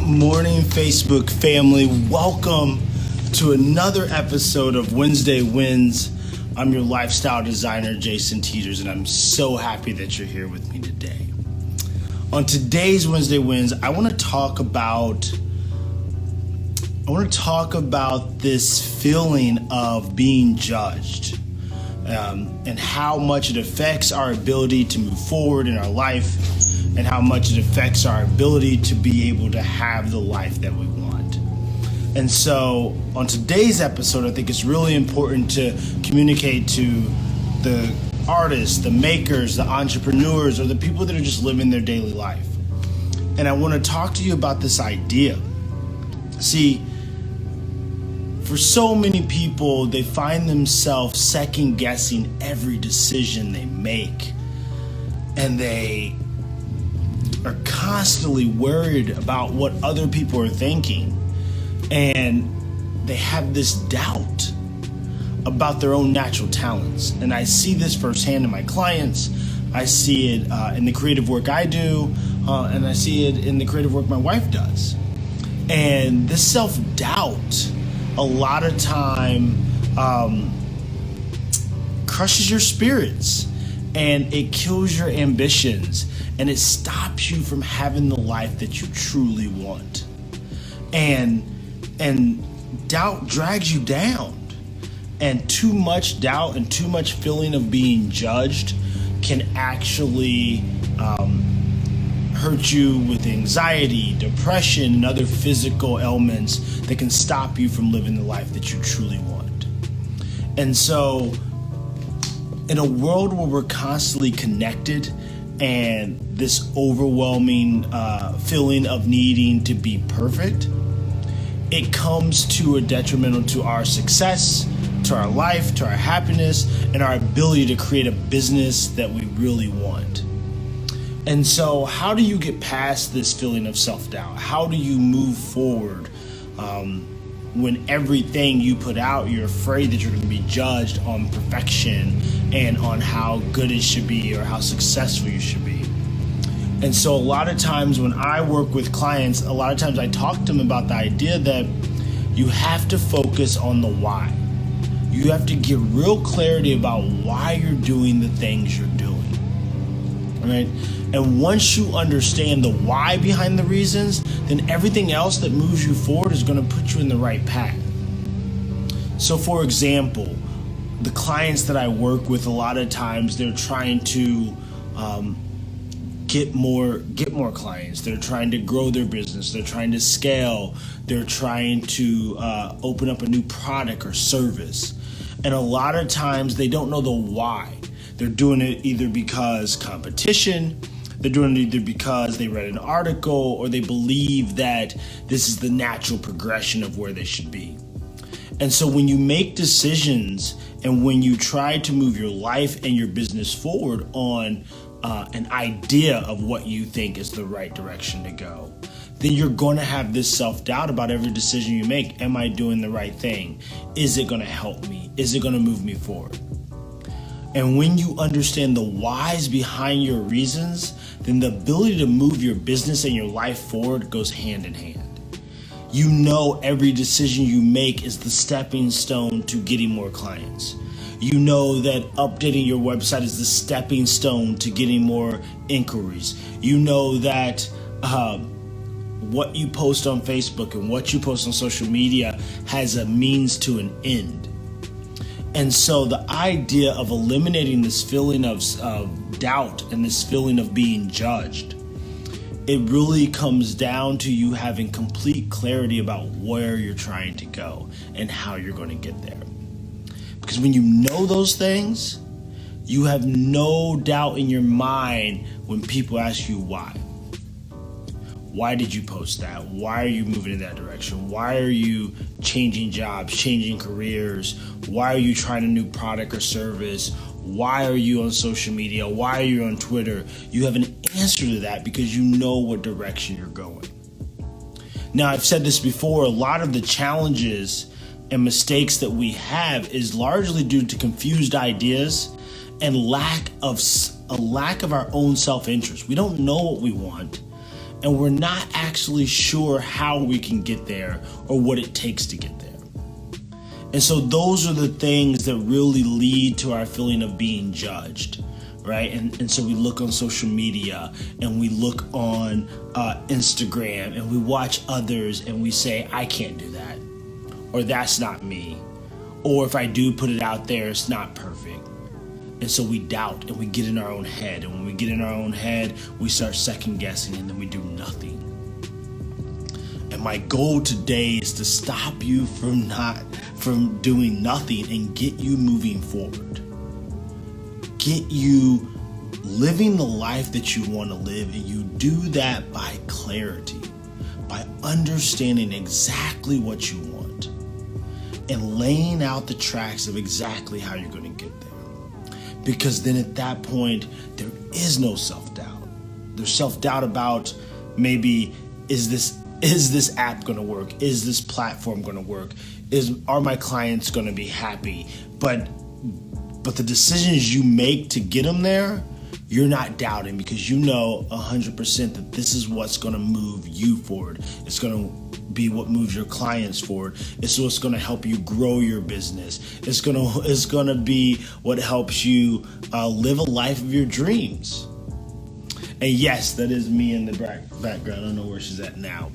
morning, Facebook family. Welcome to another episode of Wednesday Wins. I'm your lifestyle designer, Jason Teeters, and I'm so happy that you're here with me today. On today's Wednesday Wins, I want to talk about this feeling of being judged and how much it affects our ability to move forward in our life, and how much it affects our ability to be able to have the life that we want. And so on today's episode, I think it's really important to communicate to the artists, the makers, the entrepreneurs, or the people that are just living their daily life. And I want to talk to you about this idea. See, for so many people, they find themselves second guessing every decision they make. And they are constantly worried about what other people are thinking, and they have this doubt about their own natural talents. And I see this firsthand in my clients. I see it in the creative work I do, and I see it in the creative work my wife does. And this self-doubt a lot of time crushes your spirits, and it kills your ambitions, and it stops you from having the life that you truly want. And doubt drags you down. And too much doubt and too much feeling of being judged can actually hurt you with anxiety, depression, and other physical ailments that can stop you from living the life that you truly want. And so, in a world where we're constantly connected and this overwhelming feeling of needing to be perfect, it comes to a detrimental to our success, to our life, to our happiness, and our ability to create a business that we really want. And so how do you get past this feeling of self-doubt? How do you move forward when everything you put out, you're afraid that you're going to be judged on perfection and on how good it should be or how successful you should be? And so a lot of times when I work with clients, a lot of times I talk to them about the idea that you have to focus on the why. You have to get real clarity about why you're doing the things you're doing. All right? And once you understand the why behind the reasons, then everything else that moves you forward is going to put you in the right path. So for example, the clients that I work with, a lot of times they're trying to get more clients. They're trying to grow their business. They're trying to scale. They're trying to open up a new product or service. And a lot of times they don't know the why. They're doing it either because competition, they're doing it either because they read an article, or they believe that this is the natural progression of where they should be. And so when you make decisions and when you try to move your life and your business forward on an idea of what you think is the right direction to go, then you're going to have this self-doubt about every decision you make. Am I doing the right thing? Is it going to help me? Is it going to move me forward? And when you understand the whys behind your reasons, then the ability to move your business and your life forward goes hand in hand. You know every decision you make is the stepping stone to getting more clients. You know that updating your website is the stepping stone to getting more inquiries. You know that what you post on Facebook and what you post on social media has a means to an end. And so the idea of eliminating this feeling of doubt and this feeling of being judged, it really comes down to you having complete clarity about where you're trying to go and how you're going to get there. Because when you know those things, you have no doubt in your mind when people ask you why. Why did you post that? Why are you moving in that direction? Why are you changing jobs, changing careers? Why are you trying a new product or service? Why are you on social media? Why are you on Twitter? You have an answer to that because you know what direction you're going. Now, I've said this before, a lot of the challenges and mistakes that we have is largely due to confused ideas and lack of our own self-interest. We don't know what we want. and we're not actually sure how we can get there or what it takes to get there. And so those are the things that really lead to our feeling of being judged, right? And so we look on social media and we look on Instagram and we watch others and we say, I can't do that, or that's not me, or if I do put it out there, it's not perfect. And so we doubt and we get in our own head. And when we get in our own head, we start second guessing and then we do nothing. And my goal today is to stop you from doing nothing and get you moving forward. Get you living the life that you want to live. And you do that by clarity, by understanding exactly what you want and laying out the tracks of exactly how you're going to get there. Because then at that point, there is no self-doubt. There's self-doubt about maybe, is this app going to work? Is this platform going to work? Are my clients going to be happy? But the decisions you make to get them there, you're not doubting, because you know 100% that this is what's going to move you forward. It's going to be what moves your clients forward. It's what's going to help you grow your business. It's going to be what helps you live a life of your dreams. And yes, that is me in the background. I don't know where she's at now.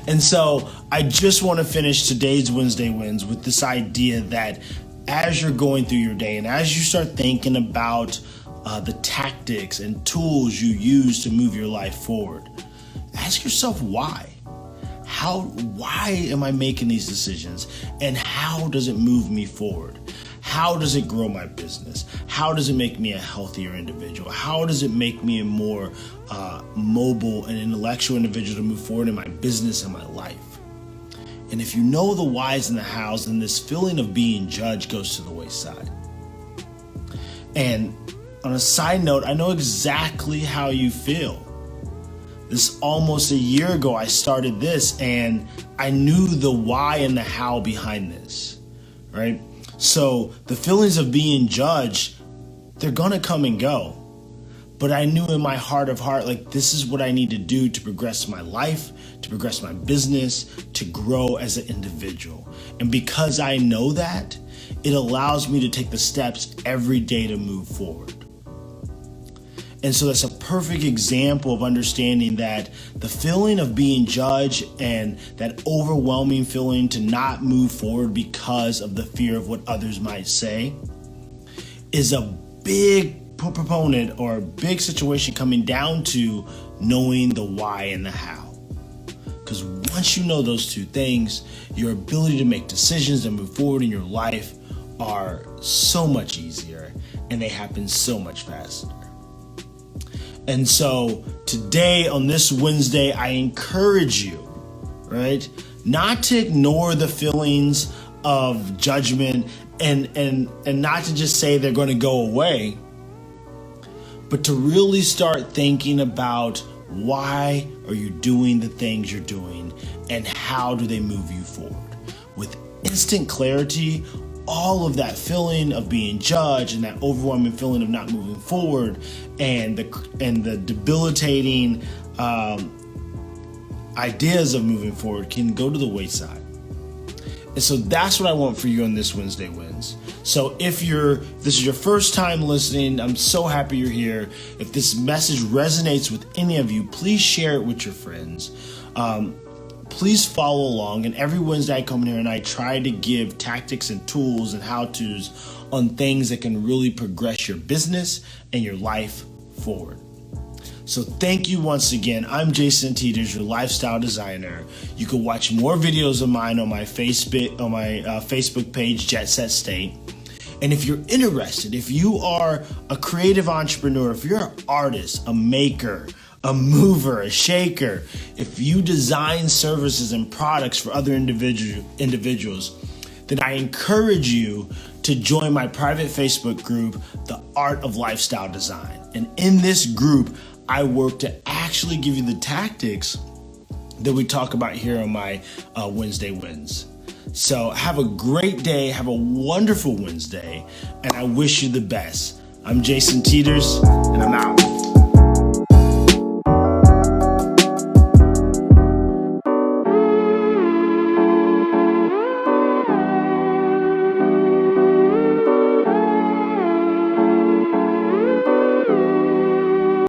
And so I just want to finish today's Wednesday Wins with this idea that as you're going through your day and as you start thinking about the tactics and tools you use to move your life forward, ask yourself why. Why am I making these decisions? And how does it move me forward? How does it grow my business? How does it make me a healthier individual? How does it make me a more mobile and intellectual individual to move forward in my business and my life? And if you know the whys and the hows, then this feeling of being judged goes to the wayside. And on a side note, I know exactly how you feel. This almost a year ago, I started this and I knew the why and the how behind this, right? So the feelings of being judged, they're going to come and go. But I knew in my heart of heart, like, this is what I need to do to progress my life, to progress my business, to grow as an individual. And because I know that, it allows me to take the steps every day to move forward. And so that's a perfect example of understanding that the feeling of being judged and that overwhelming feeling to not move forward because of the fear of what others might say is a big proponent or a big situation coming down to knowing the why and the how. Because once you know those two things, your ability to make decisions and move forward in your life are so much easier and they happen so much faster. And so today on this Wednesday, I encourage you, right, not to ignore the feelings of judgment and not to just say they're going to go away, but to really start thinking about why are you doing the things you're doing and how do they move you forward. With instant clarity, all of that feeling of being judged and that overwhelming feeling of not moving forward and the debilitating ideas of moving forward can go to the wayside. And so that's what I want for you on this Wednesday Wins. So if this is your first time listening, I'm so happy you're here. If this message resonates with any of you, please share it with your friends. Please follow along. And every Wednesday I come in here and I try to give tactics and tools and how-tos on things that can really progress your business and your life forward. So thank you once again. I'm Jason Teeters, your lifestyle designer. You can watch more videos of mine on my Facebook page, Jet Set State. And if you're interested, if you are a creative entrepreneur, if you're an artist, a maker, a mover, a shaker, if you design services and products for other individuals, then I encourage you to join my private Facebook group, The Art of Lifestyle Design. And in this group, I work to actually give you the tactics that we talk about here on my Wednesday Wins. So have a great day, have a wonderful Wednesday, and I wish you the best. I'm Jason Teeters, and I'm out.